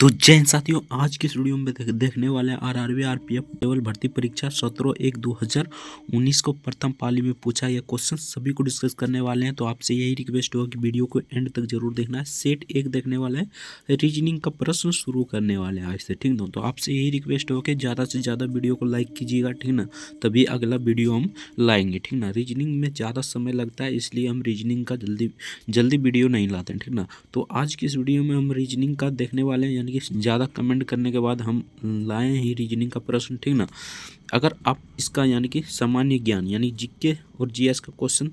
तो जय हिंद साथियों, आज की इस वीडियो में देखने वाले हैं आरआरबी आरपीएफ केवल भर्ती परीक्षा 17/1/2019 को प्रथम पाली में पूछा यह क्वेश्चन सभी को डिस्कस करने वाले हैं। तो आपसे यही रिक्वेस्ट होगा कि वीडियो को एंड तक जरूर देखना है। सेट 1 देखने वाले हैं, रीजनिंग का प्रश्न शुरू करने वाले हैं आज से, ठीक ना। तो आपसे यही रिक्वेस्ट होगा कि ज़्यादा से ज़्यादा वीडियो को लाइक कीजिएगा, ठीक ना, तभी अगला वीडियो हम लाएंगे, ठीक ना। रीजनिंग में ज़्यादा समय लगता है, इसलिए हम रीजनिंग का जल्दी वीडियो नहीं लाते हैं, ठीक ना। तो आज की इस वीडियो में हम रीजनिंग का देखने वाले हैं, यानी कि ज़्यादा कमेंट करने के बाद हम लाए हैं ही रीजनिंग का प्रश्न, ठीक ना। अगर आप इसका यानी कि सामान्य ज्ञान यानी जीके और जीएस का क्वेश्चन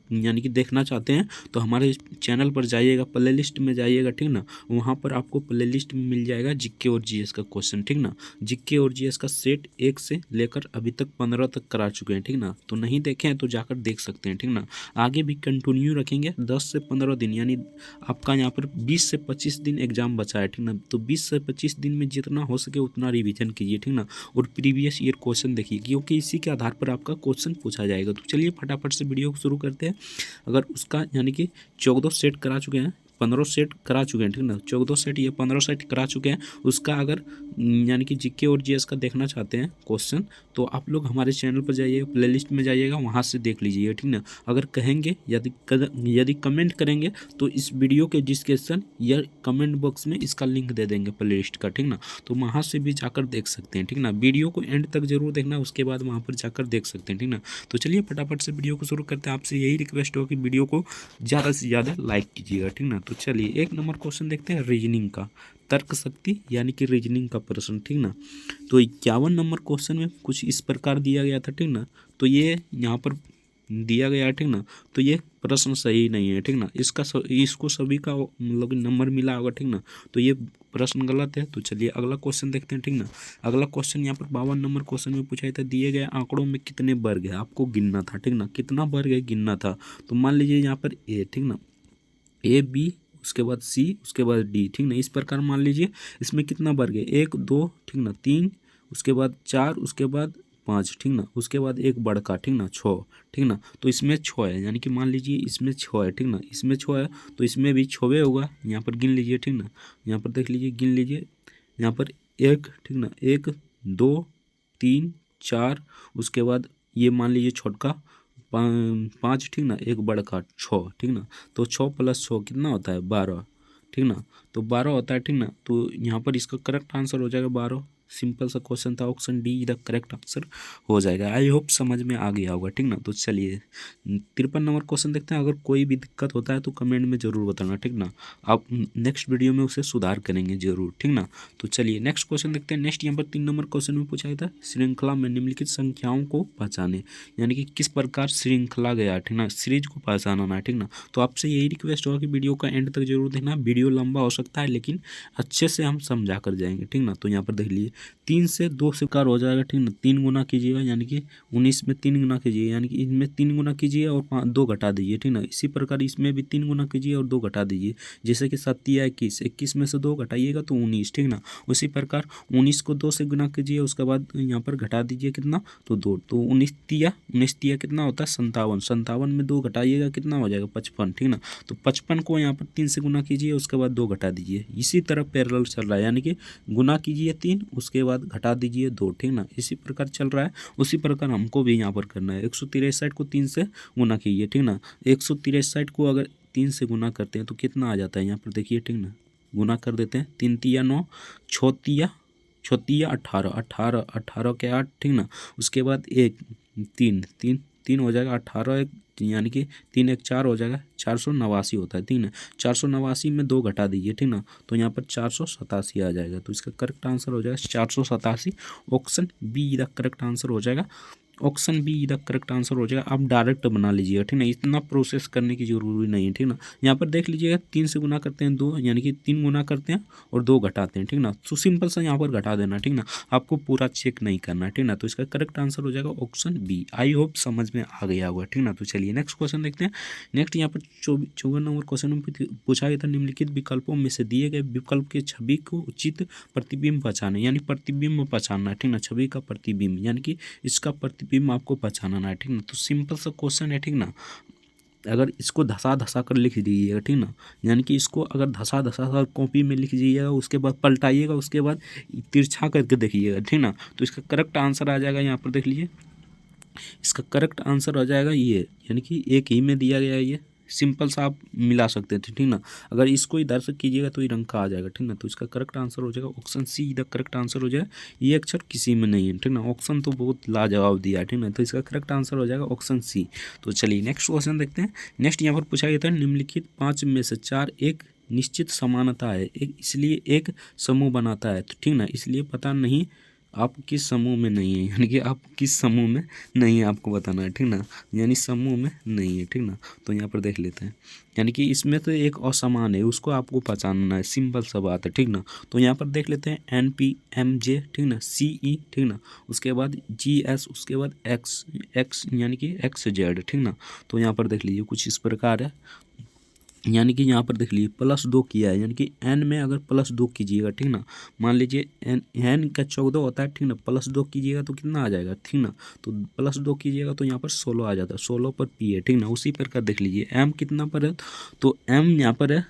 यानी कि देखना चाहते हैं तो हमारे चैनल पर जाइएगा, प्ले लिस्ट में जाइएगा, ठीक ना। वहाँ पर आपको प्ले लिस्ट में मिल जाएगा जीके और जीएस का क्वेश्चन, ठीक ना। जीके और जीएस का सेट 1 से लेकर अभी तक 15 तक करा चुके हैं, ठीक ना। तो नहीं देखे हैं तो जाकर देख सकते हैं, ठीक ना। आगे भी कंटिन्यू रखेंगे 10 से 15 दिन, यानी आपका यहाँ पर 20 से 25 दिन एग्जाम बचा है, ठीक ना। तो 20 से 25 दिन में जितना हो सके उतना रिविजन कीजिए, ठीक ना। और प्रीवियस ईयर क्वेश्चन देखिए, क्योंकि इसी के आधार पर आपका क्वेश्चन पूछा जाएगा। तो चलिए फटाफट से वीडियो को शुरू करते हैं। अगर उसका यानी कि 14 सेट करा चुके हैं, 15 सेट करा चुके हैं, ठीक ना। 14 सेट या 15 सेट करा चुके हैं, उसका अगर यानी कि जीके और जीएस का देखना चाहते हैं क्वेश्चन, तो आप लोग हमारे चैनल पर जाइएगा, प्ले लिस्ट में जाइएगा, वहाँ से देख लीजिएगा, ठीक ना। अगर कहेंगे यदि कमेंट करेंगे तो इस वीडियो के डिस्क्रिप्शन या कमेंट बॉक्स में इसका लिंक दे देंगे प्ले लिस्ट का, ठीक ना। तो वहाँ से भी जाकर देख सकते हैं, ठीक ना। वीडियो को एंड तक जरूर देखना, उसके बाद वहाँ पर जाकर देख सकते हैं, ठीक ना। तो चलिए फटाफट से वीडियो को शुरू करते हैं। आपसे यही रिक्वेस्ट हो कि वीडियो को ज़्यादा से ज़्यादा लाइक कीजिएगा, ठीक ना। तो चलिए 1 नंबर क्वेश्चन देखते हैं, रीजनिंग का तर्क शक्ति यानी कि रीजनिंग का प्रश्न, ठीक ना। तो 51 नंबर क्वेश्चन में कुछ इस प्रकार दिया गया था, ठीक ना। तो ये यहाँ पर दिया गया है, ठीक ना। तो ये प्रश्न सही नहीं है, ठीक ना। इसको सभी का मतलब नंबर मिला होगा, ठीक ना। तो ये प्रश्न गलत है। तो चलिए अगला क्वेश्चन देखते हैं, ठीक ना। अगला क्वेश्चन यहाँ पर 52 नंबर क्वेश्चन में पूछा था, दिए गए आंकड़ों में कितने वर्ग है आपको गिनना था, ठीक ना। कितना वर्ग है गिनना था। तो मान लीजिए यहाँ पर ए, ठीक ना, ए बी, उसके बाद सी, उसके बाद डी, ठीक ना। इस प्रकार मान लीजिए इसमें कितना वर्ग है, 1 2, ठीक ना, 3, उसके बाद 4, उसके बाद 5, ठीक ना, उसके बाद एक बड़का, ठीक ना, 6, ठीक ना। तो इसमें 6 है, यानी कि मान लीजिए इसमें 6 है, ठीक ना। इसमें 6 है तो इसमें भी 6 होगा। यहाँ पर गिन लीजिए, ठीक ना। यहाँ पर देख लीजिए, गिन लीजिए। यहाँ पर 1, ठीक ना, 1 2 3 4, उसके बाद ये मान लीजिए छोटका 5, ठीक ना, एक बड़का 6, ठीक ना। तो 6 + 6 कितना होता है, 12, ठीक ना। तो 12 होता है, ठीक ना। तो यहाँ पर इसका करेक्ट आंसर हो जाएगा 12। सिंपल सा क्वेश्चन था, option D the correct answer हो जाएगा। आई होप समझ में आ गया होगा, ठीक ना। तो चलिए 53 नंबर क्वेश्चन देखते हैं। अगर कोई भी दिक्कत होता है तो कमेंट में ज़रूर बताना, ठीक ना। आप नेक्स्ट वीडियो में उसे सुधार करेंगे जरूर, ठीक ना। तो चलिए नेक्स्ट क्वेश्चन देखते हैं। नेक्स्ट यहाँ पर 3 नंबर क्वेश्चन में पूछा गया था, श्रृंखला में निम्नलिखित संख्याओं को पहचाने, यानी कि किस प्रकार श्रृंखला गया, ठीक ना, सीरीज को पहचानना है, ठीक ना। तो आपसे यही रिक्वेस्ट होगा कि वीडियो का एंड तक जरूर देखना। वीडियो लंबा हो सकता है लेकिन अच्छे से हम समझा कर जाएंगे, ठीक ना। तो यहाँ पर देख लीजिए 3 से 2 से कार हो जाएगा, ठीक ना। 3 गुना कीजिएगा, यानी कि 19 में 3 गुना कीजिए, यानी कि इनमें 3 गुना कीजिए और 2 घटा दीजिए, ठीक ना। इसी प्रकार इसमें भी 3 गुना कीजिए और 2 घटा दीजिए, जैसे कि 7 या 21, 21 में से 2 घटाइएगा तो 19, ठीक ना। उसी प्रकार 19 को 2 से गुना कीजिए, उसके बाद यहाँ पर घटा दीजिए कितना, तो 2। तो 19 तिया कितना होता है, 57, 57 में 2 घटाइएगा कितना हो जाएगा, 55, ठीक ना। तो 55 को यहाँ पर 3 से गुना कीजिए, उसके बाद 2 घटा दीजिए। इसी तरह पैरेलल चल रहा है, यानी कि गुना कीजिए 3, उसके बाद घटा दीजिए 2, ठीक ना। इसी प्रकार चल रहा है, उसी प्रकार हमको भी यहाँ पर करना है। 163 को 3 से गुना कीजिए, ठीक ना। 163 को अगर 3 से गुना करते हैं तो कितना आ जाता है, यहाँ पर देखिए, ठीक ना। गुना कर देते हैं, 3 तिया 9, 6 तिया 18, 18 18 के 8, ठीक ना। उसके बाद 1 3 3 3 हो जाएगा, 18 1, यानी कि 3 1 4 हो जाएगा, 489 होता है, ठीक ना। 489 में 2 घटा दीजिए, ठीक ना। तो यहाँ पर 487 आ जाएगा। तो इसका करेक्ट आंसर हो जाएगा 487। Option be the correct answer हो जाएगा। Option be the correct answer हो जाएगा। आप डायरेक्ट बना लीजिएगा, ठीक ना। इतना प्रोसेस करने की जरूरी नहीं है, ठीक ना। यहाँ पर देख लीजिएगा 3 से गुना करते हैं 2, यानी कि 3 गुना करते हैं और 2 घटाते हैं, ठीक ना। तो सिंपल सा यहाँ पर घटा देना, ठीक ना। आपको पूरा चेक नहीं करना है, ठीक ना। तो इसका करेक्ट आंसर हो जाएगा ऑप्शन बी। आई होप समझ में आ गया होगा, ठीक ना। तो चलिए नेक्स्ट क्वेश्चन देखते हैं। नेक्स्ट यहाँ पर 54 नंबर क्वेश्चन में पूछा गया था, निम्नलिखित विकल्पों में से दिए गए विकल्प के छवि को उचित प्रतिबिंब पहचाने, यानी प्रतिबिंब पहचानना है, ठीक ना। छवि का प्रतिबिंब यानी कि इसका प्रतिबिंब आपको पहचानना है, ठीक ना। तो सिंपल सा क्वेश्चन है, ठीक ना। अगर इसको धसा धसा कर लिख दीजिएगा, ठीक ना, यानी कि इसको अगर धसा धसा कर कॉपी में लिख दीजिएगा, उसके बाद पलटाइएगा, उसके बाद तिरछा करके देखिएगा, ठीक ना, तो इसका करेक्ट आंसर आ जाएगा। यहाँ पर देख लीजिए, इसका करेक्ट आंसर हो जाएगा ये, यानी कि एक ही में दिया गया है। ये सिंपल सा आप मिला सकते थे, ठीक ना। अगर इसको इधर से कीजिएगा तो ये रंग का आ जाएगा, ठीक ना। तो इसका करेक्ट आंसर हो जाएगा ऑप्शन सी, इधर करेक्ट आंसर हो जाएगा। ये अक्षर किसी में नहीं है, ठीक ना। ऑप्शन तो बहुत लाजवाब दिया है, ठीक ना। तो इसका करेक्ट आंसर हो जाएगा ऑप्शन सी। तो चलिए नेक्स्ट क्वेश्चन देखते हैं। नेक्स्ट यहाँ पर पूछा गया था, निम्नलिखित 5 में से 4 एक निश्चित समानता है, एक इसलिए एक समूह बनाता है, तो ठीक ना। इसलिए पता नहीं आप किस समूह में नहीं है, यानी कि आप किस समूह में नहीं है आपको बताना है, ठीक ना, यानी समूह में नहीं है, ठीक ना। तो यहाँ पर देख लेते हैं, यानी कि इसमें तो एक असमान है, उसको आपको पहचानना है, सिंपल सा बात है, ठीक ना। तो यहाँ पर देख लेते हैं NP MJ, ठीक ना, CE, ठीक ना, उसके बाद GS, उसके बाद X यानी कि XZ, ठीक ना। तो यहाँ पर देख लीजिए कुछ इस प्रकार है, यानी कि यहाँ पर देख लीजिए +2 किया है, यानी कि n में अगर +2 कीजिएगा, ठीक ना, मान लीजिए n का 14 होता है, ठीक ना, +2 कीजिएगा तो कितना आ जाएगा, ठीक ना। तो +2 कीजिएगा तो यहाँ पर 16 आ जाता है, 16 पर P है, ठीक ना। उसी प्रकार देख लीजिए m कितना पर है, तो m यहाँ पर है,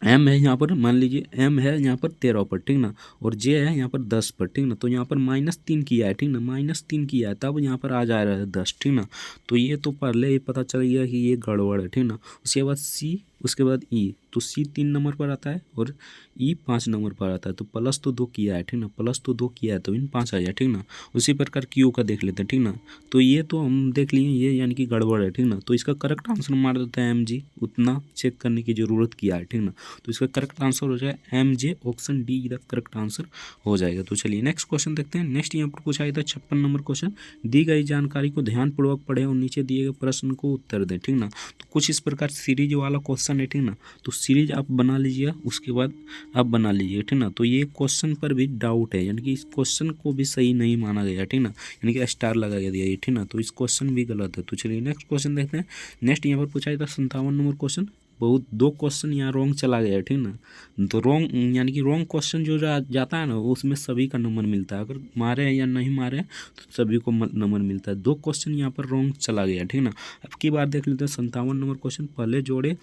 m है यहाँ पर, मान लीजिए m है यहाँ पर 13 पर, ठीक ना, और j है यहाँ पर 10 पर, ठीक ना। तो यहाँ पर -3 किया है, ठीक ना, -3 किया है, तब यहाँ पर आ जा रहा है 10, ठीक ना। तो ये तो पहले ही पता चल गया कि ये गड़बड़ है, ठीक ना। उसके बाद C, उसके बाद E, तो C 3 नंबर पर आता है और E 5 नंबर पर आता है। तो प्लस तो 2 किया है, ठीक ना, प्लस तो 2 किया है, तो इन 5 आ जाए, ठीक ना। उसी प्रकार Q का देख लेते हैं, ठीक ना। तो ये तो हम देख लिए, ये यानी कि गड़बड़ है, ठीक ना। तो इसका करेक्ट आंसर मार देते हैं MG, उतना चेक करने की ज़रूरत किया है, ठीक ना। तो इसका करेक्ट आंसर हो जाएगा MJ, ऑप्शन डी इधर करेक्ट आंसर हो जाएगा। तो चलिए नेक्स्ट क्वेश्चन देखते हैं। नेक्स्ट यहाँ पर पूछा गया था 56 नंबर क्वेश्चन, दी गई जानकारी को ध्यानपूर्वक पढ़ें और नीचे दिए गए प्रश्न को उत्तर दें, ठीक ना। तो कुछ इस प्रकार सीरीज वाला क्वेश्चन है, ठीक ना। तो सीरीज आप बना लीजिए, उसके बाद आप बना लीजिए, ठीक ना। तो ये क्वेश्चन पर भी डाउट है, यानी कि इस क्वेश्चन को भी सही नहीं माना गया, ठीक ना, यानी कि स्टार लगा दिया ये, ठीक ना। तो इस क्वेश्चन भी गलत है। तो चलिए नेक्स्ट क्वेश्चन देखते हैं। नेक्स्ट यहाँ पर पूछा गया था 57 नंबर क्वेश्चन, बहुत 2 क्वेश्चन यहाँ रॉन्ग चला गया है, ठीक ना। तो रॉन्ग यानी कि रॉन्ग क्वेश्चन जो जाता है ना, वो उसमें सभी का नंबर मिलता है, अगर मारे हैं या नहीं मारे हैं तो सभी को नंबर मिलता है। 2 क्वेश्चन यहाँ पर रॉन्ग चला गया, ठीक ना। अब की बार देख लेते हैं 57 नंबर क्वेश्चन, पहले जोड़े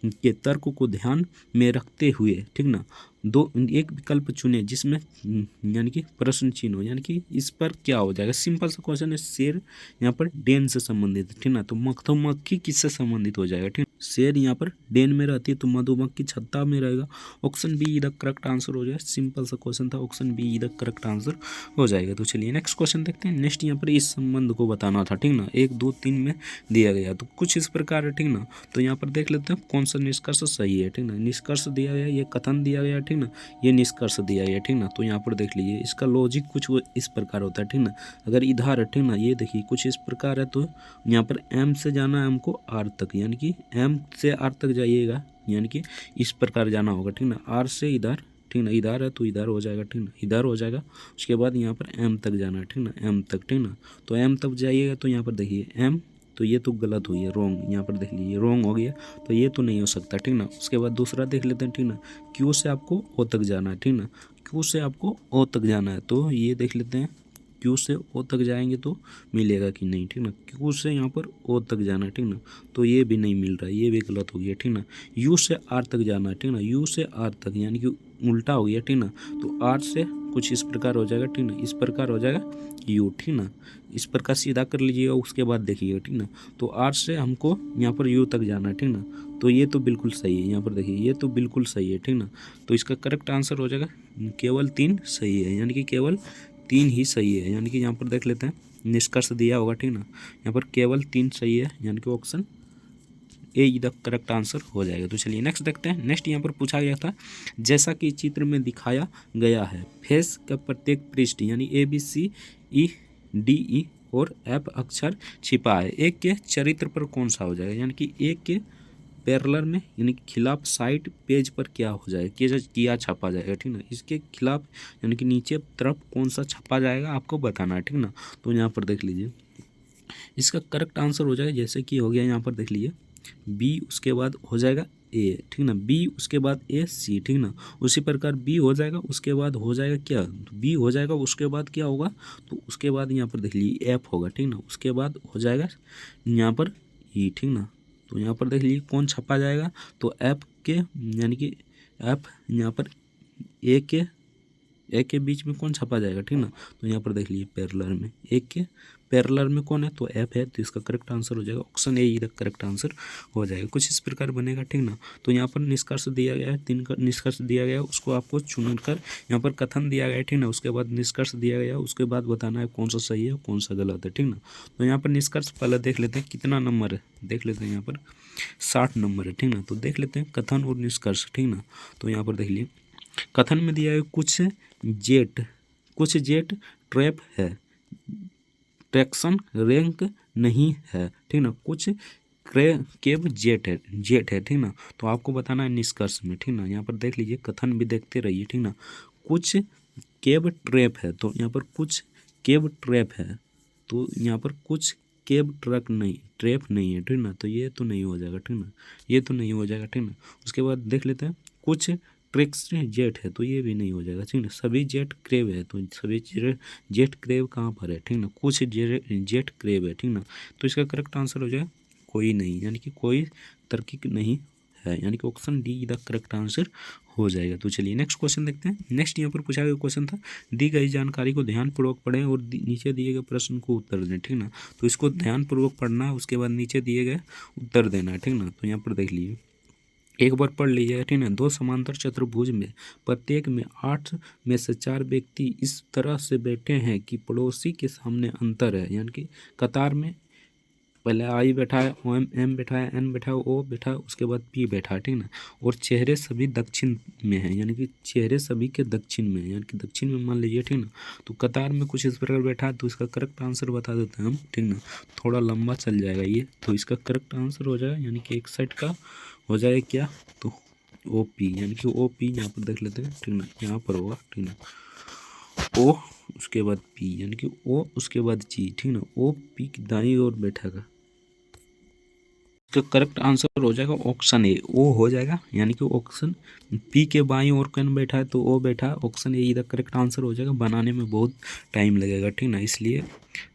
के तर्क को ध्यान में रखते हुए, ठीक ना, एक विकल्प चुने जिसमें यानी कि प्रश्न चिन्ह हो, यानी कि इस पर क्या हो जाएगा। सिंपल सा क्वेश्चन है, शेर यहाँ पर डेन से संबंधित, ठीक ना। तो मधुमक्खी किससे संबंधित हो जाएगा, ठीक। शेर यहाँ पर डेन में रहती है, तो मधुमक्खी छत्ता में रहेगा। ऑप्शन बी इधर करेक्ट आंसर हो जाएगा, सिंपल सा क्वेश्चन था, ऑप्शन बी इधर करेक्ट आंसर हो जाएगा। तो चलिए नेक्स्ट क्वेश्चन देखते हैं। नेक्स्ट यहाँ पर इस संबंध को बताना था, ठीक ना, 1 2 3 में दिया गया, तो कुछ इस प्रकार है, ठीक ना। तो यहाँ पर देख लेते हैं कौन सा निष्कर्ष सही है, ठीक ना। निष्कर्ष दिया गया, ये कथन दिया गया, ठीक ना, ये निष्कर्ष दिया गया, ठीक ना। तो यहाँ पर देख लीजिए इसका लॉजिक कुछ इस प्रकार होता है, ठीक ना। अगर इधर है, ठीक ना, ये देखिए कुछ इस प्रकार है, तो यहाँ पर M से जाना है हमको R तक, यानी कि M से R तक जाइएगा, यानी कि इस प्रकार जाना होगा, ठीक ना। R से इधर, ठीक ना, इधर है तो इधर हो जाएगा, ठीक ना, इधर हो जाएगा। उसके बाद यहाँ पर M तक जाना है, ठीक ना, M तक, ठीक ना। तो M तक जाइएगा, तो यहाँ पर देखिए M, तो ये तो गलत हुई है, रॉन्ग, यहाँ पर देख लीजिए रॉन्ग हो गया, तो ये तो नहीं हो सकता, ठीक ना। उसके बाद दूसरा देख लेते हैं, ठीक ना, Q से आपको O तक जाना है, ठीक ना, Q से आपको O तक जाना है, तो ये देख लेते हैं Q से O तक जाएंगे तो मिलेगा कि नहीं, ठीक ना। Q से यहाँ पर O तक जाना है, ठीक ना, तो ये भी नहीं मिल रहा है, ये भी गलत हो गया, ठीक ना। U से R तक जाना है, ठीक ना, U से R तक यानी कि उल्टा हो गया, ठीक ना। तो R से कुछ इस प्रकार हो जाएगा, ठीक ना, इस प्रकार हो जाएगा U, ठीक ना, इस प्रकार सीधा कर लीजिएगा, उसके बाद देखिएगा, ठीक ना। तो R से हमको यहाँ पर U तक जाना है, ठीक ना। तो ये तो बिल्कुल सही है, यहाँ पर देखिए ये तो बिल्कुल सही है, ठीक ना। तो इसका करेक्ट आंसर हो जाएगा केवल 3 सही है, यानी कि केवल 3 ही सही है, यानी कि यहाँ पर देख लेते हैं निष्कर्ष दिया होगा, ठीक ना। यहाँ पर केवल 3 सही है, यानी कि ऑप्शन ए इधर करेक्ट आंसर हो जाएगा। तो चलिए नेक्स्ट देखते हैं। नेक्स्ट यहाँ पर पूछा गया था, जैसा कि चित्र में दिखाया गया है, फेस का प्रत्येक पृष्ठ यानी ABCEDE और F अक्षर छिपा है, एक के चरित्र पर कौन सा हो जाएगा, यानी कि एक के पैरेलल में यानी कि खिलाफ साइड पेज पर क्या हो जाएगा, किया छपा जाएगा, ठीक ना। इसके खिलाफ यानी कि नीचे तरफ कौन सा छपा जाएगा आपको बताना है, ठीक ना। तो यहाँ पर देख लीजिए इसका करेक्ट आंसर हो जाएगा, जैसे कि हो गया यहाँ पर देख लीजिए B, उसके बाद हो जाएगा A, ठीक ना, B उसके बाद A C, ठीक ना। उसी प्रकार B हो जाएगा, उसके बाद हो जाएगा क्या, तो B हो जाएगा, उसके बाद क्या होगा, तो उसके बाद यहाँ पर देख लीजिए F होगा, ठीक ना। उसके बाद हो जाएगा यहाँ पर E, ठीक ना। तो यहाँ पर देख लीजिए कौन छपा जाएगा, तो एफ के यानी कि एफ यहाँ पर ए के बीच में कौन छपा जाएगा, ठीक ना। तो यहाँ पर देख लीजिए पैरेलल में ए के पैरेलल में कौन है, तो एफ है, तो इसका करेक्ट आंसर हो जाएगा option A he correct answer हो जाएगा। कुछ इस प्रकार बनेगा, ठीक ना। तो यहाँ पर निष्कर्ष दिया गया है, 3 का निष्कर्ष दिया गया है, उसको आपको चुनकर यहाँ पर कथन दिया गया है, ठीक ना। उसके बाद निष्कर्ष दिया गया है, उसके बाद बताना है कौन सा सही है कौन सा गलत है, ठीक ना। तो यहाँ पर निष्कर्ष पहले देख लेते हैं कितना नंबर है, देख लेते हैं यहाँ पर 60 नंबर है, ठीक ना। तो देख लेते हैं कथन और निष्कर्ष, ठीक ना। तो यहाँ पर देख लीजिए कथन में दिया है कुछ जेट ट्रैप है, ट्रैक्शन रैंक नहीं है, ठीक ना। कुछ केब जेट है, ठीक ना। तो आपको बताना है निष्कर्ष में, ठीक ना। यहाँ पर देख लीजिए कथन भी देखते रहिए, ठीक ना। कुछ केब ट्रैप है, तो यहाँ पर कुछ केब ट्रैप है, तो यहाँ पर कुछ केब ट्रैप नहीं है, ठीक ना। तो ये तो नहीं हो जाएगा, ठीक ना, ये तो नहीं हो जाएगा, ठीक ना। उसके बाद देख लेते हैं कुछ ट्रिक्स जेट है, तो ये भी नहीं हो जाएगा, ठीक ना। सभी जेट क्रेव है, तो सभी जेट क्रेव कहाँ पर है, ठीक ना। कुछ जेट क्रेव है, ठीक ना। तो इसका करेक्ट आंसर हो जाएगा कोई नहीं, यानी कि कोई तार्किक नहीं है, यानी कि option D the correct answer हो जाएगा। तो चलिए नेक्स्ट क्वेश्चन देखते हैं। नेक्स्ट यहाँ पर पूछा गया क्वेश्चन था, दी गई जानकारी को ध्यानपूर्वक पढ़ें और नीचे दिए गए प्रश्न को उत्तर दें, ठीक ना। तो इसको ध्यानपूर्वक पढ़ना है, उसके बाद नीचे दिए गए उत्तर देना है, ठीक ना। तो यहाँ पर देख लीजिए एक बार पढ़ लीजिएगा, ठीक है। 2 समांतर चतुर्भुज में प्रत्येक में 8 में से 4 व्यक्ति इस तरह से बैठे हैं कि पड़ोसी के सामने अंतर है, यानी कि कतार में पहले आई बैठा है, एम बैठा है, एन बैठा है, ओ बैठा है, उसके बाद पी बैठा है, ठीक ना। और चेहरे सभी दक्षिण में है, यानी कि चेहरे सभी के दक्षिण में, यानी कि दक्षिण में मान लीजिए, ठीक ना। तो कतार में कुछ इस प्रकार बैठा है, तो इसका करेक्ट आंसर बता देते हैं हम, ठीक ना। थोड़ा लंबा चल जाएगा ये, तो इसका करेक्ट आंसर हो जाएगा, यानी कि एक साइड का हो जाएगा क्या, तो ओ पी, यानी कि ओ पी यहाँ पर देख लेते हैं, ठीक ना। यहाँ पर होगा, ठीक ना, ओ उसके बाद पी, यानी कि ओ उसके बाद जी, ठीक ना। ओ पी की दाईं ओर बैठेगा, इसका करेक्ट आंसर हो जाएगा ऑप्शन ए, ओ हो जाएगा, यानी कि ऑप्शन पी के बाईं ओर कौन बैठा है, तो ओ बैठा है, ऑप्शन ए इधर करेक्ट आंसर हो जाएगा। बनाने में बहुत टाइम लगेगा, ठीक ना, इसलिए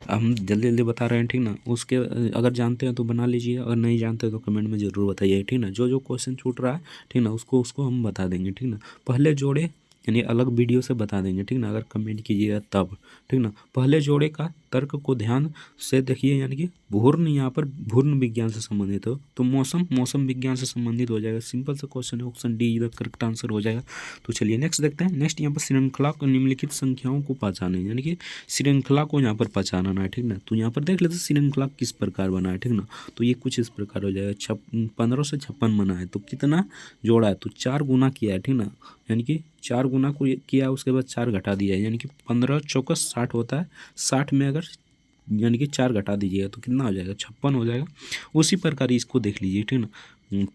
हम जल्दी जल्दी बता रहे हैं, ठीक ना। उसके अगर जानते हैं तो बना लीजिए, अगर नहीं जानते तो कमेंट में ज़रूर बताइए, ठीक ना। जो क्वेश्चन छूट रहा है, ठीक ना, उसको हम बता देंगे, ठीक ना। पहले जोड़े यानी अलग वीडियो से बता देंगे, ठीक ना, अगर कमेंट कीजिएगा तब, ठीक ना। पहले जोड़े का तर्क को ध्यान से देखिए, यानी कि घूर्ण यहाँ पर घूर्ण विज्ञान से संबंधित हो, तो मौसम विज्ञान से संबंधित हो जाएगा। सिंपल सा क्वेश्चन है, ऑप्शन डी इधर करेक्ट आंसर हो जाएगा। तो चलिए नेक्स्ट देखते हैं। नेक्स्ट यहाँ पर श्रृंखला को निम्नलिखित संख्याओं को पहचाने, यानी कि श्रृंखला को यहाँ पर पहचानना है, ठीक ना। तो यहाँ पर देख लेते श्रृंखला किस प्रकार बना है, ठीक ना। तो ये कुछ इस प्रकार हो जाएगा, 15 से 56 बना है, तो कितना जोड़ा है, तो 4 गुना किया है, ठीक ना, यानी कि 4 गुना को किया, उसके बाद 4 घटा दिया है, यानी कि 15 चौका 60 होता है, 60 में अगर यानी कि 4 घटा दीजिएगा तो कितना हो जाएगा, 56 हो जाएगा। उसी प्रकार इसको देख लीजिए, ठीक ना।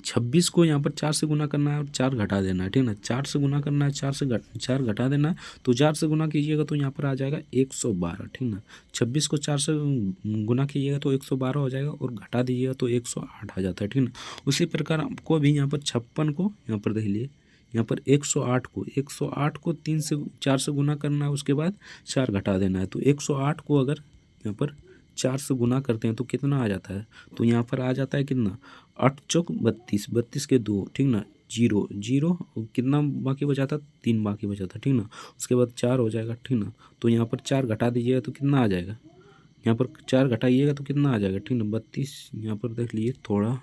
26 को यहाँ पर 4 से गुना करना है और 4 घटा देना है, ठीक ना। 4 से गुना करना है, 4 घटा देना है, तो 4 से गुना कीजिएगा तो यहाँ पर आ जाएगा 112, ठीक ना। 26 को 4 से गुना कीजिएगा तो 112 हो जाएगा, और घटा दीजिएगा तो 108 आ जाता है, ठीक ना। उसी प्रकार आपको भी यहाँ पर 56 को यहाँ पर देख लीजिए, यहाँ पर 108 को 4 से गुना करना है, उसके बाद 4 घटा देना है, तो 108 को अगर यहाँ पर 4 से गुना करते हैं तो कितना आ जाता है, तो यहाँ पर आ जाता है कितना, 8 चौक 32, 32 के 2, ठीक ना, 0 0 कितना बाकी बचा था, 3 बाकी बचा था, ठीक ना। उसके बाद 4 हो जाएगा, ठीक ना। तो यहाँ पर 4 घटा दीजिएगा तो कितना आ जाएगा, यहाँ पर 4 घटाइएगा तो कितना आ जाएगा, ठीक ना, 32। यहाँ पर देख लीजिए थोड़ा,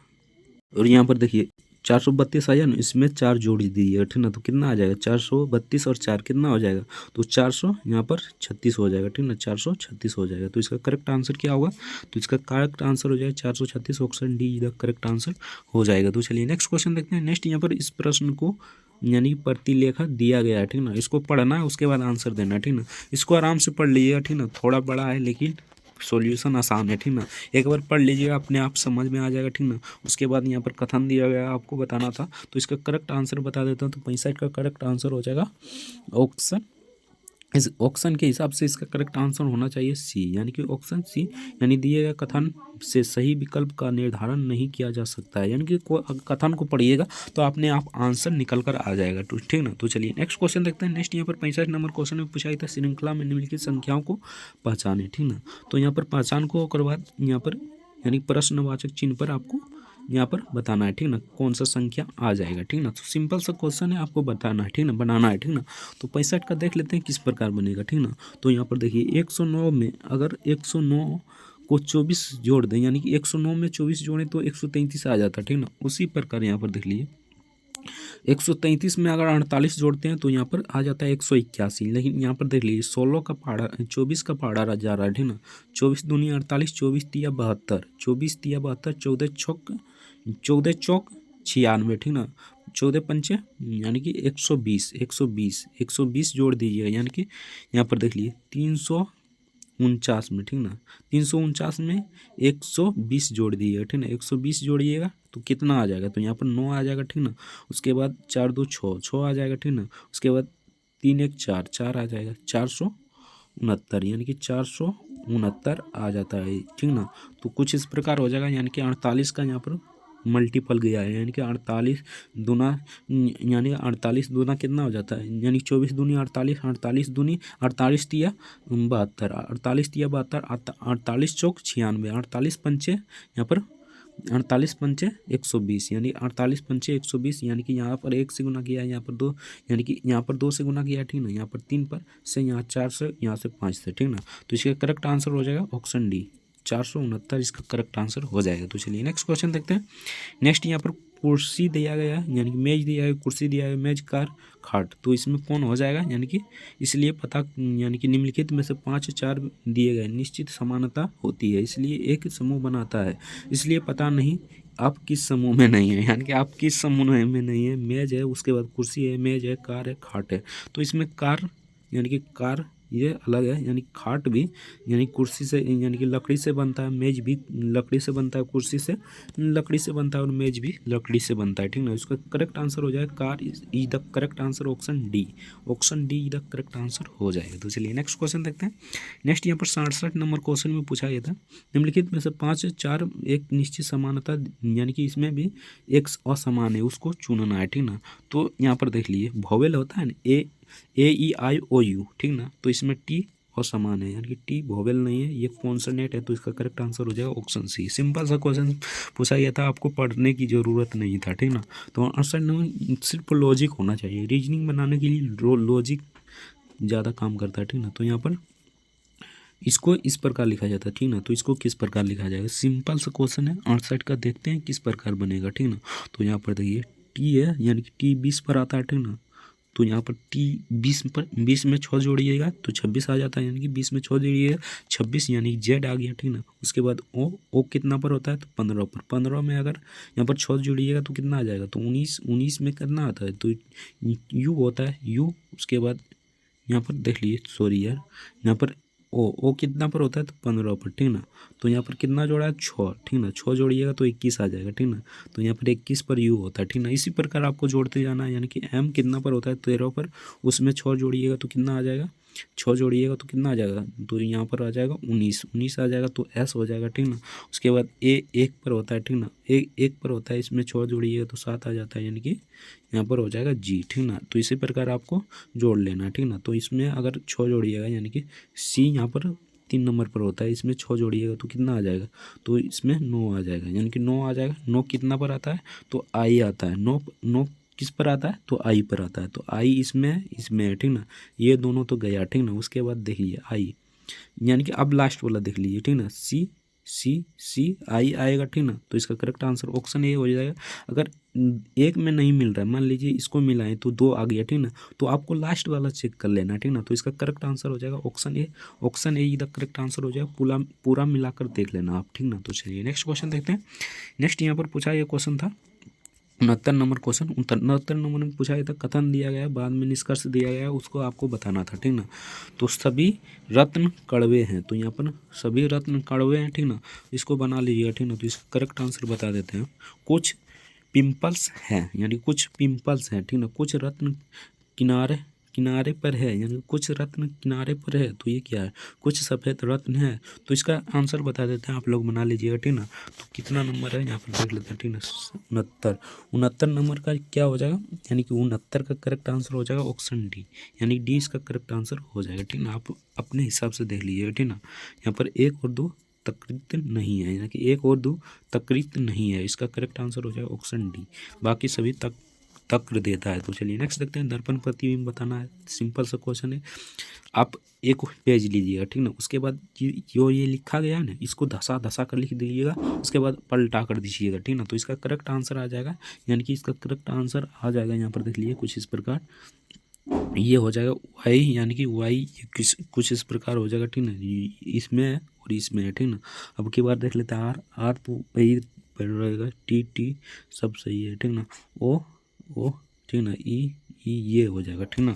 और यहाँ पर देखिए 432 आया ना, इसमें 4 जोड़ दीजिएगा, ठीक ना। तो कितना आ जाएगा, 432 और 4 कितना हो जाएगा, तो 400 यहाँ पर 36 हो जाएगा, ठीक ना, 436 हो जाएगा। तो इसका करेक्ट आंसर क्या होगा, तो इसका करेक्ट आंसर हो जाएगा 436, ऑप्शन डी इधर करेक्ट आंसर हो जाएगा। तो चलिए नेक्स्ट क्वेश्चन देखते हैं। नेक्स्ट यहाँ पर इस प्रश्न को यानी प्रतिलेखा दिया गया है, ठीक ना। इसको पढ़ना है, उसके बाद आंसर देना है, ठीक ना। इसको आराम से पढ़ लीजिएगा, ठीक ना, थोड़ा बड़ा है लेकिन सॉल्यूशन आसान है, ठीक ना। एक बार पढ़ लीजिएगा, अपने आप समझ में आ जाएगा, ठीक ना। उसके बाद यहाँ पर कथन दिया गया है, आपको बताना था, तो इसका करेक्ट आंसर बता देता हूँ। तो 65 का करेक्ट आंसर हो जाएगा ऑप्शन, इस ऑप्शन के हिसाब से इसका करेक्ट आंसर होना चाहिए सी, यानी कि ऑप्शन सी, यानी दिए गए कथन से सही विकल्प का निर्धारण नहीं किया जा सकता है, यानी कि कथन को पढ़िएगा तो अपने आप आंसर निकल कर आ जाएगा, तो ठीक ना। तो चलिए नेक्स्ट क्वेश्चन देखते हैं। नेक्स्ट यहाँ पर 65 नंबर क्वेश्चन में पूछा गया था, श्रृंखला में निम्नलिखित संख्याओं को पहचाने, ठीक ना। तो यहाँ पर पहचान को और बाद यहाँ पर यानी प्रश्नवाचक चिन्ह पर आपको यहाँ पर बताना है, ठीक ना, कौन सा संख्या आ जाएगा, ठीक ना। तो सिंपल सा क्वेश्चन है, आपको बताना है, ठीक ना, बनाना है, ठीक ना। तो 65 का देख लेते हैं किस प्रकार बनेगा, ठीक ना। तो यहाँ पर देखिए 109 में अगर 109 को 24 जोड़ दें, यानी कि 109 में 24 जोड़ें तो 133 आ जाता है, ठीक ना। उसी प्रकार यहाँ पर देख लीजिए 133 में अगर 48 जोड़ते हैं तो यहाँ पर आ जाता है 181। लेकिन यहाँ पर देख लीजिए 16 का पहाड़ा 24 का पहाड़ा जा रहा है, ठीक ना। 24 दूनी 48, 24 तिया 72, 24 तिया 72, 14 चौक 96, ठीक ना। 14 पंचे यानी कि 120, 120, 120 जोड़ दीजिएगा, यानी कि यहाँ पर देख लीजिए 349 में, ठीक ना। 349 में 120 जोड़ दीजिएगा, ठीक ना। 120 जोड़िएगा तो कितना आ जाएगा, तो यहाँ पर 9 आ जाएगा, ठीक ना। उसके बाद 4 2 6, 6 आ जाएगा, ठीक ना। उसके बाद 3 1 4, 4 आ जाएगा, 469, यानी कि 469 आ जाता है, ठीक ना। तो कुछ इस प्रकार हो जाएगा, यानी कि 48 का यहाँ पर मल्टीपल गया है, यानी कि 48 दूना, यानी 48 दूना कितना हो जाता है, यानी 24 दूनी 48, 48 दूनी 48 तिया 72, 48 तिया 72, 48 चौक 96, 48 पंचे यहाँ पर 48 पंचे 120, यानी 48 पंचे 120, यानी कि यहाँ पर 1 से गुना किया है, यहाँ पर 2, यानी कि यहाँ पर 2 से गुना किया है, ठीक ना। यहाँ पर 3 पर से, यहाँ 4 से, यहाँ से 5 से, ठीक ना। तो इसका करेक्ट आंसर हो जाएगा ऑप्शन डी, 469 इसका करेक्ट आंसर हो जाएगा। तो चलिए नेक्स्ट क्वेश्चन देखते हैं। नेक्स्ट यहाँ पर कुर्सी दिया गया है, यानी कि मेज दिया है, कुर्सी दिया है, मेज कार खाट, तो इसमें कौन हो जाएगा, यानी कि इसलिए पता, यानी कि निम्नलिखित में से 5 4 दिए गए निश्चित समानता होती है, इसलिए एक समूह बनाता है, इसलिए पता नहीं आप किस समूह में नहीं है, यानी कि आप किस समूह में नहीं है। मेज है, उसके बाद कुर्सी है, मेज है, कार है, खाट है, तो इसमें कार, यानी कि कार ये अलग है, यानी खाट भी, यानी कुर्सी से, यानी कि लकड़ी से बनता है, मेज भी लकड़ी से बनता है, कुर्सी से लकड़ी से बनता है और मेज भी लकड़ी से बनता है, ठीक ना। इसका करेक्ट आंसर हो जाएगा car is the correct answer, option D, option D the correct answer हो जाएगा। तो चलिए नेक्स्ट क्वेश्चन देखते हैं। नेक्स्ट यहाँ पर 67 नंबर क्वेश्चन में पूछा गया था, निम्नलिखित में से 5 4 एक निश्चित समानता, यानी कि इसमें भी एक असमान है, उसको चुनना है, ठीक ना। तो यहाँ पर देख लीजिए वोवेल होता है ना, AEIOU, ठीक ना। तो इसमें टी असमान है, यानी कि टी वोवेल नहीं है, ये कॉन्सोनेंट है, तो इसका करेक्ट आंसर हो जाएगा ऑप्शन सी। सिंपल सा क्वेश्चन पूछा गया था, आपको पढ़ने की ज़रूरत नहीं था, ठीक ना। तो आंसर में सिर्फ लॉजिक होना चाहिए, रीजनिंग बनाने के लिए लॉजिक ज़्यादा काम करता है, ठीक ना। तो यहाँ पर इसको इस प्रकार लिखा जाता है, ठीक ना। तो इसको किस प्रकार लिखा जाएगा, सिंपल सा क्वेश्चन है, 68 का देखते हैं किस प्रकार बनेगा, ठीक ना। तो यहाँ पर देखिए टी है, यानी कि टी 20 पर आता है, ठीक ना। तो यहाँ पर टी 20 पर 20 में 6 जोड़िएगा तो 26 आ जाता है, यानी कि 20 में 6 जोड़िएगा 26, यानी जेड आ गया, ठीक ना। उसके बाद ओ कितना पर होता है, तो 15 पर, 15 में अगर यहाँ पर 6 जोड़िएगा तो कितना आ जाएगा, तो 19 में कितना आता है, तो यू होता है, यू। उसके बाद यहाँ पर देख लीजिए, सॉरी यार, यहाँ पर ओ कितना पर होता है, तो 15 पर, ठीक ना। तो यहाँ पर कितना जोड़ा है, 6, ठीक ना। 6 जोड़िएगा तो 21 आ जाएगा, ठीक ना। तो यहाँ पर 21 पर यू होता है, ठीक ना। इसी प्रकार आपको जोड़ते जाना है, यानी कि एम कितना पर होता है, 13 पर, उसमें 6 जोड़िएगा तो कितना आ जाएगा, 6 जोड़िएगा तो कितना आ जाएगा, तो यहाँ पर आ जाएगा 19 आ जाएगा, तो एस हो जाएगा, ठीक ना। उसके बाद ए 1 पर होता है, ठीक ना, एक पर होता है, इसमें 6 जोड़िएगा तो 7 आ जाता है, यानी कि यहाँ पर हो जाएगा जी, ठीक ना। तो इसी प्रकार आपको जोड़ लेना है, ठीक ना। तो इसमें अगर 6 जोड़िएगा, यानी कि सी यहाँ पर 3 नंबर पर होता है, इसमें 6 जोड़िएगा तो कितना आ जाएगा, तो इसमें 9 आ जाएगा, यानी कि 9 आ जाएगा। 9 कितना पर आता है, तो आई आता है, 9 किस पर आता है, तो आई पर आता है, तो आई इसमें है, ठीक ना। ये दोनों तो गया, ठीक ना। उसके बाद देखिए आई, यानी कि अब लास्ट वाला देख लीजिए, ठीक ना, सी आई आएगा, ठीक ना। तो इसका करेक्ट आंसर ऑप्शन ए हो जाएगा। अगर एक में नहीं मिल रहा है, मान लीजिए इसको मिला है तो 2 आ गया, ठीक ना, तो आपको लास्ट वाला चेक कर लेना, ठीक ना। तो इसका करेक्ट आंसर हो जाएगा ऑप्शन ए, ऑप्शन ए इधर करेक्ट आंसर हो जाएगा, पूरा मिलाकर देख लेना आप, ठीक ना। तो चलिए नेक्स्ट क्वेश्चन देखते हैं। नेक्स्ट यहाँ पर पूछा यह क्वेश्चन था 69 नंबर क्वेश्चन, 69 नंबर में पूछा गया था, कथन दिया गया, बाद में निष्कर्ष दिया गया, उसको आपको बताना था, ठीक ना। तो सभी रत्न कड़वे हैं, तो यहाँ पर सभी रत्न कड़वे हैं, ठीक ना। इसको बना लीजिएगा, ठीक ना। तो इसका करेक्ट आंसर बता देते हैं। कुछ पिंपल्स हैं, यानी कुछ पिंपल्स हैं, ठीक ना। कुछ रत्न किनारे पर है, यानी कुछ रत्न किनारे पर है, तो ये क्या है, कुछ सफ़ेद रत्न है। तो इसका आंसर बता देते हैं, आप लोग बना लीजिएगा, ठीक ना। तो कितना नंबर है यहाँ पर देख लेते हैं, ठीक ना, 69 नंबर का क्या हो जाएगा, यानी कि 69 का करेक्ट आंसर हो जाएगा ऑप्शन डी, यानी डी इसका करेक्ट आंसर हो जाएगा, ठीक ना। आप अपने हिसाब से देख लीजिएगा, ठीक ना। यहाँ पर 1 और 2 तकृत नहीं है, यानी कि 1 और 2 तकृत नहीं है। इसका करेक्ट आंसर हो जाएगा ऑप्शन डी, बाकी सभी तक्र देता है। तो चलिए नेक्स्ट देखते हैं। दर्पण प्रतिबिंब बताना है, सिंपल सा क्वेश्चन है। आप एक पेज लीजिएगा, ठीक ना, उसके बाद जो ये लिखा गया है ना, इसको धसा धसा कर लिख दीजिएगा, उसके बाद पलटा कर दीजिएगा, ठीक ना। तो इसका करेक्ट आंसर आ जाएगा, यानी कि इसका करेक्ट आंसर आ जाएगा यहाँ पर देख लीजिए कुछ इस प्रकार, ये हो जाएगा वाई, यानी कि वाई कुछ इस प्रकार हो जाएगा, ठीक ना। इसमें है और इसमें है, ठीक ना। अब की बार देख लेते हैं। आर तो वही पड़ रहेगा, टी सब सही है, ठीक ना। ओ ठीक ना, ई ये हो जाएगा, ठीक ना।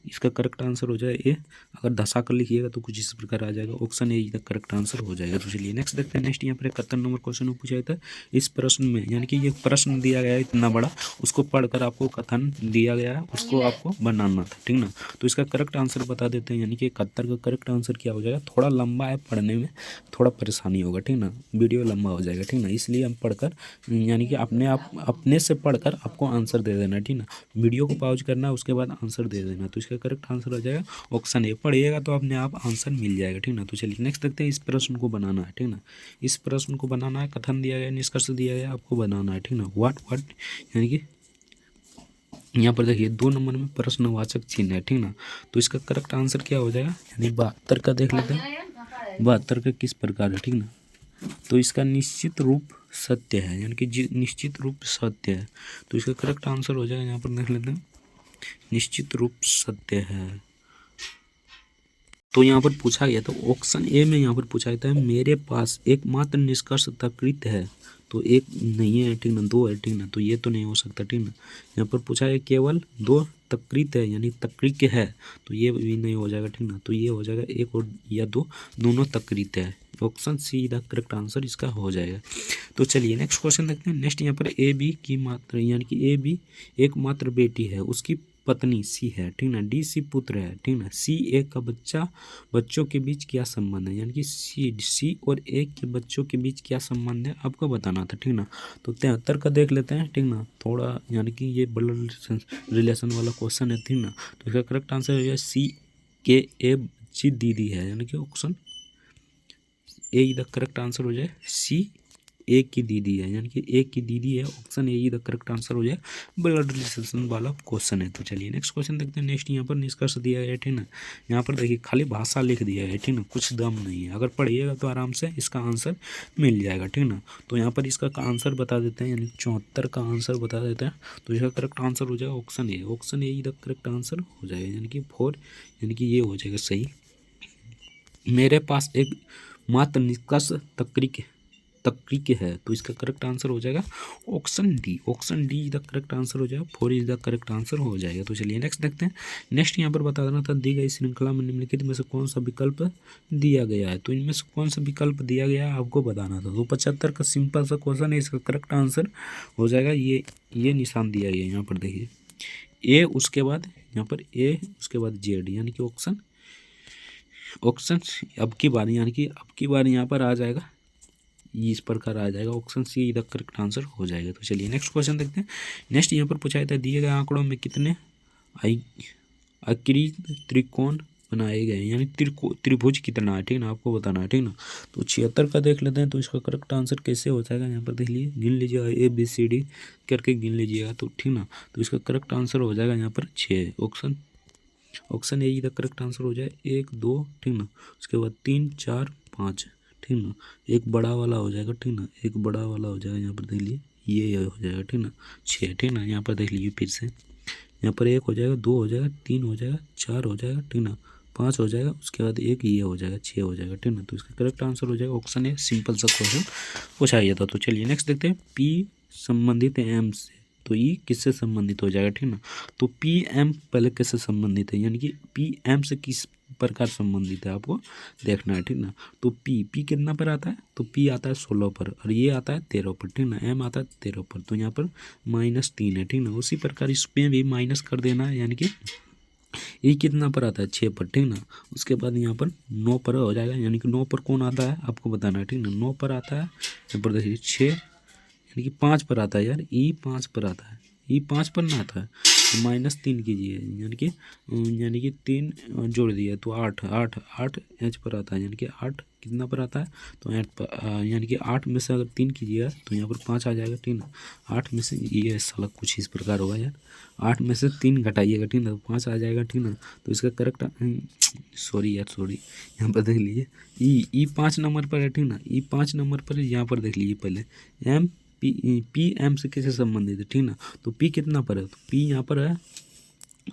इसका करेक्ट आंसर हो जाएगा ए। अगर धसा कर लिखिएगा तो कुछ इस प्रकार आ जाएगा, ऑप्शन ए का करेक्ट आंसर हो जाएगा। तो चलिए नेक्स्ट देखते हैं। नेक्स्ट यहाँ पर 71 नंबर क्वेश्चन में पूछा जाता है, इस प्रश्न में, यानी कि ये प्रश्न दिया गया है इतना बड़ा, उसको पढ़कर आपको कथन दिया गया है, उसको आपको बनाना था, ठीक ना। तो इसका करेक्ट आंसर बता देते हैं, यानी कि 71 का करेक्ट आंसर क्या हो जाएगा। थोड़ा लंबा है, पढ़ने में थोड़ा परेशानी होगा, ठीक ना, वीडियो लंबा हो जाएगा, ठीक ना। इसलिए हम पढ़कर, यानी कि अपने से पढ़कर आपको आंसर दे देना, ठीक ना। वीडियो को पॉज करना, उसके बाद आंसर दे देना। तो इसका करेक्ट आंसर हो जाएगा ऑप्शन ए। पढ़िएगा तो अपने आप आंसर मिल जाएगा, ठीक ना। तो चलिए नेक्स्ट देखते हैं। इस प्रश्न को बनाना है, ठीक ना। इस प्रश्न को बनाना है, कथन दिया गया, निष्कर्ष दिया गया, आपको बनाना है, ठीक ना। व्हाट यानी कि यहाँ पर देखिए 2 नंबर में प्रश्नवाचक चिन्ह है, ठीक ना। तो इसका करेक्ट आंसर क्या हो जाएगा, यानी 72 का देख लेते हैं। 72 का किस प्रकार है, ठीक ना। तो इसका निश्चित रूप सत्य है, यानी कि निश्चित रूप सत्य है। तो इसका करेक्ट आंसर हो जाएगा, यहाँ पर देख लेते हैं, निश्चित रूप सत्य है। तो यहाँ पर पूछा गया, तो ऑप्शन ए में यहाँ पर पूछा गया है, मेरे पास एकमात्र निष्कर्ष तकृत है। तो एक नहीं है, ठीक ना, 2 है, ठीक ना। तो ये तो नहीं हो सकता, ठीक ना। यहाँ पर पूछा है केवल 2 तकृत है, यानी तकृत है, तो ये भी नहीं हो जाएगा, ठीक ना। तो ये हो जाएगा 1 और या 2 दोनों तकृत है। Option C the correct answer इसका हो जाएगा। तो चलिए नेक्स्ट क्वेश्चन देखते हैं। नेक्स्ट यहाँ पर ए बी की मात्र, यानी कि ए बी एक मात्र बेटी है, उसकी पत्नी सी है, ठीक ना। डी सी पुत्र है, ठीक ना। सी ए का बच्चों के बीच क्या संबंध है, यानी कि सी और ए के बच्चों के बीच क्या संबंध है, आपको बताना था, ठीक ना। तो 73 का देख लेते हैं, ठीक ना। थोड़ा यानी कि ये ब्लड रिलेशन वाला क्वेश्चन है, ठीक ना। तो इसका करेक्ट आंसर है सी के ए बच्ची दीदी है, यानी कि option A the correct answer हो जाए, सी ए की दीदी है, यानी कि ए की दीदी है, option A the correct answer हो जाए। ब्लड रिलेशन वाला क्वेश्चन है। तो चलिए नेक्स्ट क्वेश्चन देखते हैं। नेक्स्ट यहाँ पर निष्कर्ष दिया गया है, ठीक ना। यहाँ पर देखिए खाली भाषा लिख दिया है, ठीक ना, कुछ दम नहीं है। अगर पढ़िएगा तो आराम से इसका आंसर मिल जाएगा, ठीक ना। तो यहाँ पर इसका आंसर बता देते हैं, यानी 74 का आंसर बता देते हैं। तो इसका करेक्ट आंसर हो जाएगा option A. Option A the correct answer हो जाएगा, यानी कि 4, यानी कि ये हो जाएगा सही। मेरे पास एक मात्र निष्कर्ष तकरीक है, तो इसका करेक्ट आंसर हो जाएगा option D. Option D the correct answer हो जाएगा, 4 इज द करेक्ट आंसर हो जाएगा। तो चलिए नेक्स्ट देखते हैं। नेक्स्ट यहाँ पर बता देना था, दी गई श्रृंखला में निम्नलिखित में से कौन सा विकल्प दिया गया है। तो इनमें से कौन सा विकल्प दिया गया है आपको बताना था। तो 75 का सिंपल सा क्वेश्चन है, इसका करेक्ट आंसर हो जाएगा ये निशान दिया गया है यहाँ पर देखिए, ए उसके बाद यहाँ पर ए उसके बाद जेड, यानी कि ऑप्शन अब की बार, यानी कि अब की बार यहाँ पर आ जाएगा, इस प्रकार आ जाएगा, option C the correct answer हो जाएगा। तो चलिए नेक्स्ट क्वेश्चन देखते हैं। नेक्स्ट यहाँ पर पूछा जाता है, दिए गए आंकड़ों में कितने आकृति त्रिकोण बनाए गए, यानी त्रिभुज कितना है, ठीक ना, आपको बताना है, ठीक ना। तो 76 का देख लेते हैं। तो इसका करेक्ट आंसर कैसे हो जाएगा, यहाँ पर देख लीजिए, गिन लीजिएगा ABCD करके गिन लीजिएगा, तो ठीक ना। तो इसका करेक्ट आंसर हो जाएगा यहाँ पर 6। Option A the correct answer हो जाए 1 2, ठीक ना। उसके बाद 3 4 5, ठीक ना। एक बड़ा वाला हो जाएगा, ठीक ना, एक बड़ा वाला हो जाएगा, यहाँ पर देख लीजिए ये हो जाएगा, ठीक ना, 6, ठीक ना। यहाँ पर देख लीजिए फिर से, यहाँ पर 1 हो जाएगा, 2 हो जाएगा, 3 हो जाएगा, 4 हो जाएगा, ठीक ना, 5 हो जाएगा, उसके बाद एक ये हो जाएगा, 6 हो जाएगा, ठीक ना। तो इसका करेक्ट आंसर हो जाएगा ऑप्शन ए। सिंपल सा क्वेश्चन पूछा गया था। तो चलिए नेक्स्ट देखते हैं। पी संबंधित एम से, तो ई किससे संबंधित हो जाएगा, ठीक ना। तो पी एम पहले किससे संबंधित है, यानी कि पी एम से किस प्रकार संबंधित है आपको देखना है, ठीक ना। तो पी कितना पर आता है, तो पी आता है 16 पर, और ये आता है 13 पर, ठीक ना। एम आता है 13 पर, तो यहाँ पर -3 है, ठीक ना। उसी प्रकार इसमें भी माइनस कर देना है, यानी कि ये कितना पर आता है 6 पर, ठीक ना। उसके बाद यहाँ पर 9 पर हो जाएगा, यानी कि 9 पर कौन आता है आपको बताना है, ठीक ना। 9 पर आता है, यहाँ पर देखिए 6, यानी कि 5 पर आता है यार, ई 5 पर आता है, ई 5 पर ना आता है, तो -3 कीजिए, यानी कि 3 जोड़ दिया तो 8 8 8 एच पर आता है, यानी कि 8 कितना पर आता है तो 8 पर, यानी कि 8 में से अगर 3 कीजिएगा तो यहाँ पर 5 आ जाएगा, ठीक ना। 8 में से ये साला कुछ इस प्रकार होगा यार, 8 में से 3 घटाइएगा, ठीक ना, तो 5 आ जाएगा, ठीक ना। तो इसका करेक्ट सॉरी यार सॉरी, यहाँ पर देख लीजिए ई 5 नंबर पर है, ठीक ना। ई 5 नंबर पर है, यहाँ पर देख लीजिए पहले एम पी एम से कैसे संबंधित है, ठीक ना। तो पी कितना पर है, तो पी यहाँ पर है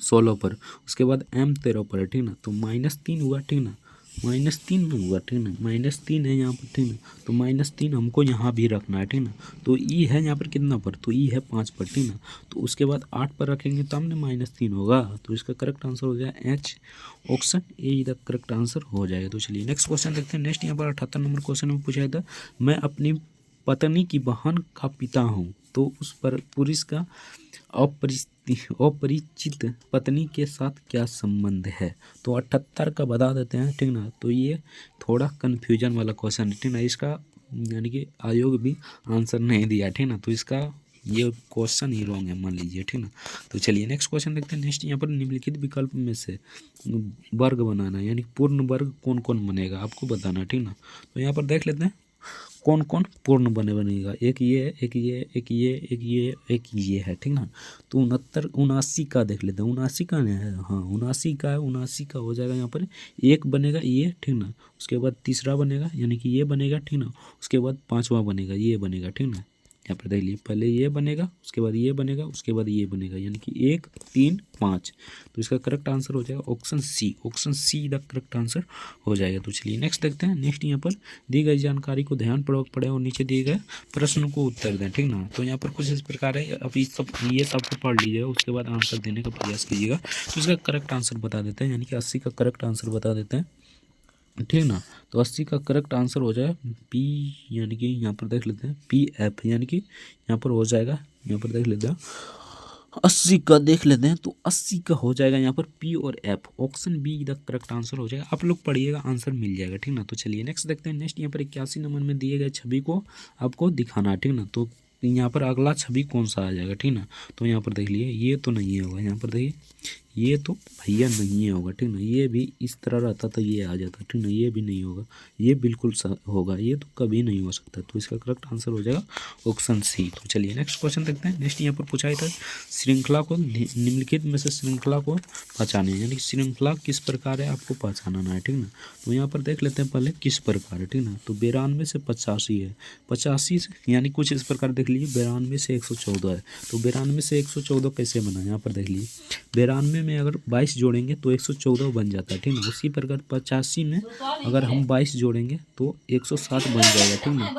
16 पर, उसके बाद एम 13 पर है, ठीक ना। तो -3 हुआ, ठीक ना, -3 में हुआ, ठीक ना, -3 है यहाँ पर, ठीक ना। तो -3 हमको यहाँ भी रखना है, ठीक ना। तो ई है यहाँ पर कितना पर, तो ई है 5 पर, ठीक ना। तो उसके बाद 8 पर रखेंगे तो हमने -3 होगा, तो इसका करेक्ट आंसर हो जाएगा एच, ऑप्शन ए इधर करेक्ट आंसर हो जाएगा। तो चलिए नेक्स्ट क्वेश्चन देखते हैं। नेक्स्ट यहाँ पर 78 नंबर क्वेश्चन में पूछा था, मैं अपनी पत्नी की बहन का पिता हूँ, तो उस पर पुरुष का अपरिचित पत्नी के साथ क्या संबंध है। तो 78 का बता देते हैं, ठीक ना। तो ये थोड़ा कन्फ्यूजन वाला क्वेश्चन है, ठीक ना। इसका यानी कि आयोग भी आंसर नहीं दिया, ठीक ना। तो इसका ये क्वेश्चन ही रॉन्ग है, मान लीजिए, ठीक ना। तो चलिए नेक्स्ट क्वेश्चन देखते हैं। नेक्स्ट यहाँ पर निम्नलिखित विकल्प में से वर्ग बनाना, यानी पूर्ण वर्ग कौन कौन बनेगा आपको बताना, ठीक ना। तो यहाँ पर देख लेते हैं कौन कौन पूर्ण बनेगा। एक ये है, एक ये, एक ये, एक ये, एक ये है, ठीक ना। तो 79 का देख लेते हैं, 79 का नहीं है, हाँ 79 का है, 79 का हो जाएगा। यहाँ पर एक बनेगा ये, ठीक ना। उसके बाद तीसरा बनेगा, यानी कि ये बनेगा, ठीक ना। उसके बाद 5वां बनेगा, ये बनेगा, ठीक ना। यहाँ पर देख लीजिए, पहले ये बनेगा, उसके बाद ये बनेगा, उसके बाद ये बनेगा, यानी कि 1 3 5। तो इसका करेक्ट आंसर हो जाएगा option C, option C the correct answer हो जाएगा। तो चलिए नेक्स्ट देखते हैं। नेक्स्ट यहाँ पर दी गई जानकारी को ध्यानपूर्वक पढ़ें और नीचे दिए गए प्रश्न को उत्तर दें, ठीक ना। तो यहाँ पर कुछ इस प्रकार है, अब ये सब पढ़ लीजिएगा, उसके बाद आंसर देने का प्रयास कीजिएगा। तो इसका करेक्ट आंसर बता देते हैं, यानी कि 80 का करेक्ट आंसर बता देते हैं, ठीक ना। तो 80 का करेक्ट आंसर हो जाए पी, यानी कि यहाँ पर देख लेते हैं PF, यानी कि यहाँ पर हो जाएगा, यहाँ पर देख लेते हैं 80 का देख लेते हैं। तो 80 का हो जाएगा यहाँ पर P और F, option be the correct answer हो जाएगा। आप लोग पढ़िएगा, आंसर मिल जाएगा, ठीक ना। तो चलिए नेक्स्ट देखते हैं। नेक्स्ट यहाँ पर 81 नंबर में दिए गए छवि को आपको दिखाना है, ठीक ना। तो यहाँ पर अगला छवि कौन सा आ जाएगा, ठीक ना। तो यहाँ पर देख लीजिए, ये तो नहीं होगा, यहाँ पर देखिए ये तो भैया नहीं होगा, ठीक ना। ये भी इस तरह रहता तो ये आ जाता, ठीक ना। ये भी नहीं होगा, ये बिल्कुल होगा, ये तो कभी नहीं हो सकता। तो इसका करेक्ट आंसर हो जाएगा ऑप्शन सी। तो चलिए नेक्स्ट क्वेश्चन देखते हैं। नेक्स्ट यहाँ पर पूछा था श्रृंखला को निम्नलिखित में से श्रृंखला को पहचाने, यानी कि श्रृंखला किस प्रकार है आपको पहचानना है, ठीक ना। तो यहाँ पर देख लेते हैं पहले किस प्रकार है, ठीक ना। तो 92 से 85 है, 85 यानी कुछ इस प्रकार देख लीजिए, 92 से 114 है। तो 92 से 114 कैसे बना, यहाँ पर देख लीजिए 92 में अगर 22 जोड़ेंगे तो 114 बन जाता है, ठीक ना। उसी प्रकार 85 में अगर हम 22 जोड़ेंगे तो 107 बन जाएगा, ठीक ना।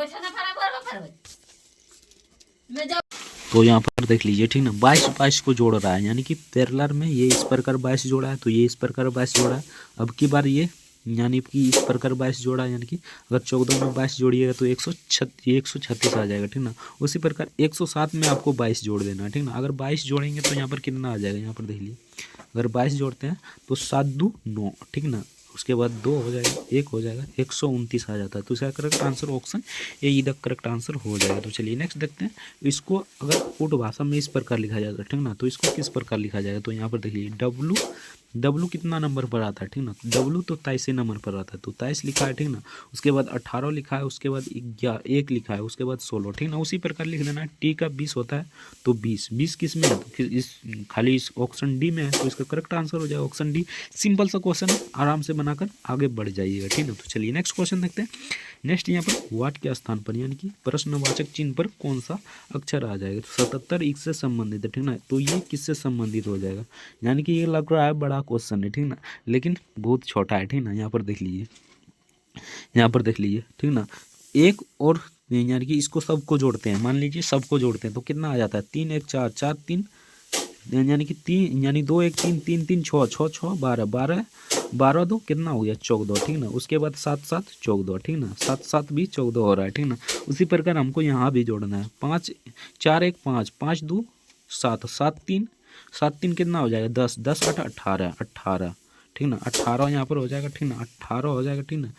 तो यहाँ पर देख लीजिए, ठीक ना, 22 को जोड़ रहा है, यानी कि पैरेलल में ये इस प्रकार 22 जोड़ा है, तो ये इस प्रकार 22 जोड़ा है। अब की बार ये यानी कि इस प्रकार 22 जोड़ा है, यानी कि अगर 14 में 22 जोड़िएगा तो 136 आ जाएगा, ठीक ना। उसी प्रकार 107 में आपको 22 जोड़ देना है, ठीक ना। अगर 22 जोड़ेंगे तो यहाँ पर कितना आ जाएगा, यहाँ पर देख लीजिए, अगर 22 जोड़ते हैं तो 7 2 9, ठीक ना। उसके बाद 2 हो जाएगा, 1 हो जाएगा, 129 आ जाता है। तो इसका करेक्ट आंसर ऑप्शन ए इधर करेक्ट आंसर हो जाएगा। तो चलिए नेक्स्ट देखते हैं। इसको अगर कोड भाषा में इस प्रकार लिखा जाएगा, ठीक ना। तो इसको किस प्रकार लिखा जाएगा, तो यहाँ पर देखिए डब्लू कितना नंबर पर आता है, ठीक ना। डब्लू तो 23 नंबर पर आता है, तो 23 लिखा है, ठीक ना। उसके बाद 18 लिखा है, उसके बाद 1 लिखा है, उसके बाद 16, ठीक ना। उसी प्रकार लिख देना है। टी का 20 होता है तो 20 किस में है, तो इस खाली इस ऑप्शन डी में है, तो इसका करेक्ट आंसर हो जाएगा ऑप्शन डी। सिंपल सा क्वेश्चन है, आराम से बनाकर आगे बढ़ जाइएगा, ठीक ना। तो चलिए नेक्स्ट क्वेश्चन देखते हैं। नेक्स्ट यहाँ पर वाट के स्थान पर, यानी कि प्रश्नवाचक चिन्ह पर कौन सा अक्षर आ जाएगा, तो 77 इससे संबंधित है, ठीक ना। तो ये किससे संबंधित हो जाएगा, यानी कि ये लग रहा है बड़ा क्वेश्चन है, ठीक ना, लेकिन बहुत छोटा है, ठीक ना। यहाँ पर देख लीजिए, यहाँ पर देख लीजिए, ठीक ना। एक और यानी कि इसको सबको जोड़ते हैं, मान लीजिए सबको जोड़ते हैं तो कितना आ जाता है, 3 1 4 4 3, यानी कि 3 यानी 2 1 3 3 3 6 6 6 12 12 12 2 कितना हो गया 14, ठीक ना। उसके बाद 7 7 14, ठीक ना। 7 7 भी 14 हो रहा है, ठीक ना। उसी प्रकार हमको यहाँ भी जोड़ना है, 5 4 1 5 5 2 7 7 3 7 3 कितना हो जाएगा 10 10 8 18 18, ठीक ना। 18 यहाँ पर हो जाएगा, ठीक ना। 18 हो जाएगा, ठीक ना।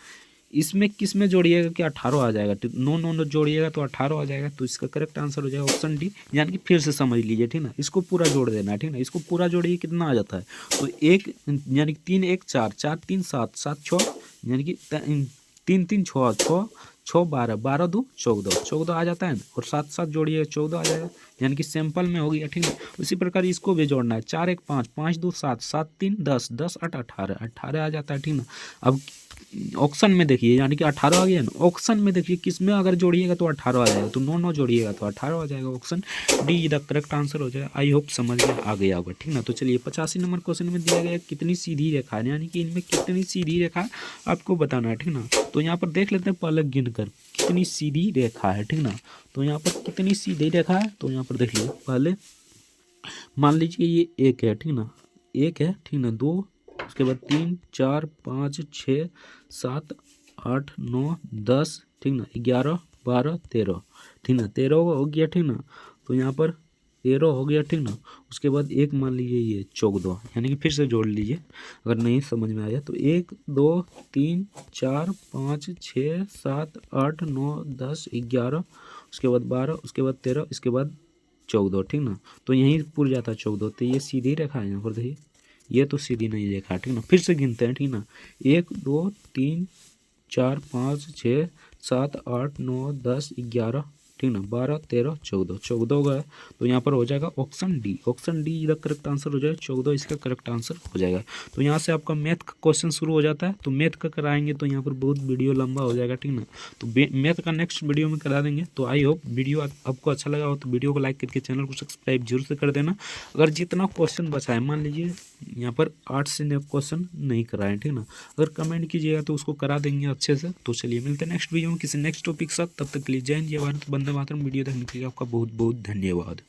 इसमें किस में जोड़िएगा कि 18 आ जाएगा, 9 जोड़िएगा तो 18 आ जाएगा। तो इसका करेक्ट आंसर हो जाएगा ऑप्शन डी। यानी कि फिर से समझ लीजिए, ठीक ना, इसको पूरा जोड़ देना है, ठीक ना, इसको पूरा जोड़िए कितना आ जाता है। तो एक यानी कि 3 1 4, 4 3 7, 7 6, यानी कि 3 3 6 6 6 12, 12 2 14, 14 आ जाता है ना। और 7 7 जोड़िए 14 आ जाएगा, यानी कि सैंपल में हो गया, ठीक है। उसी प्रकार इसको भी जोड़ना है, 4 1 5, 5 2 7, 7 3 10, 10 8 18, 18 आ जाता है, ठीक ना। अब ऑप्शन में देखिए, यानी कि 18 आ गया ना। ऑप्शन में देखिए किस में अगर जोड़िएगा तो 18 आ जाएगा, तो 9 9 जोड़िएगा तो 18 आ जाएगा। Option D the correct answer हो जाएगा। आई होप समझ में आ गया होगा, ठीक ना। तो चलिए 85 नंबर क्वेश्चन में दिया गया कितनी सीधी रेखा है, यानी कि इनमें कितनी सीधी रेखा आपको बताना है, ठीक ना। तो यहाँ पर देख लेते हैं पहले गिन कर कितनी सीधी रेखा है, ठीक ना। तो यहाँ पर कितनी सीधी रेखा है, तो यहाँ पर देख लीजिए पहले मान लीजिए ये एक है, ठीक ना, एक है, ठीक ना, 2, उसके बाद 3 4 5 6 7 8 9 10, ठीक ना, 11 12 13, ठीक ना, 13 हो गया, ठीक ना। तो यहाँ पर 13 हो गया, ठीक ना। उसके बाद एक मान लीजिए ये 14, यानी कि फिर से जोड़ लीजिए अगर नहीं समझ में आया तो 1 2 3 4 5 6 7 8 9 10 11, उसके बाद 12, उसके बाद 13, इसके बाद 14, ठीक ना। तो यहीं पूर जाता है 14। तो ये सीधी रेखा है, यहाँ पर देखिए ये तो सीधी नहीं रेखा, ठीक ना। फिर से गिनते हैं, ठीक ना, 1 2 3 4 5 6 7 8 9 10 11, ठीक ना, 12 13 14, 14 हो गया। तो यहाँ पर हो जाएगा ऑप्शन डी। ऑप्शन डी इधर करेक्ट आंसर हो जाएगा, 14 इसका करेक्ट आंसर हो जाएगा। तो यहाँ से आपका मैथ का क्वेश्चन शुरू हो जाता है। तो मैथ का कराएंगे तो यहाँ पर बहुत वीडियो लंबा हो जाएगा, ठीक ना। तो मैथ का नेक्स्ट वीडियो में करा देंगे। तो आई होप वीडियो आपको अच्छा लगा हो तो वीडियो को लाइक करके चैनल को सब्सक्राइब जरूर से कर देना। अगर जितना क्वेश्चन बचा है, मान लीजिए यहाँ पर 8 से 9 क्वेश्चन नहीं कराएं, ठीक ना, अगर कमेंट कीजिएगा तो उसको करा देंगे अच्छे से। तो चलिए मिलते हैं नेक्स्ट वीडियो में किसी नेक्स्ट टॉपिक के साथ। तब तक के लिए जय हिंद जय भारत, वंदे मातरम। वीडियो देखने के लिए आपका बहुत बहुत धन्यवाद।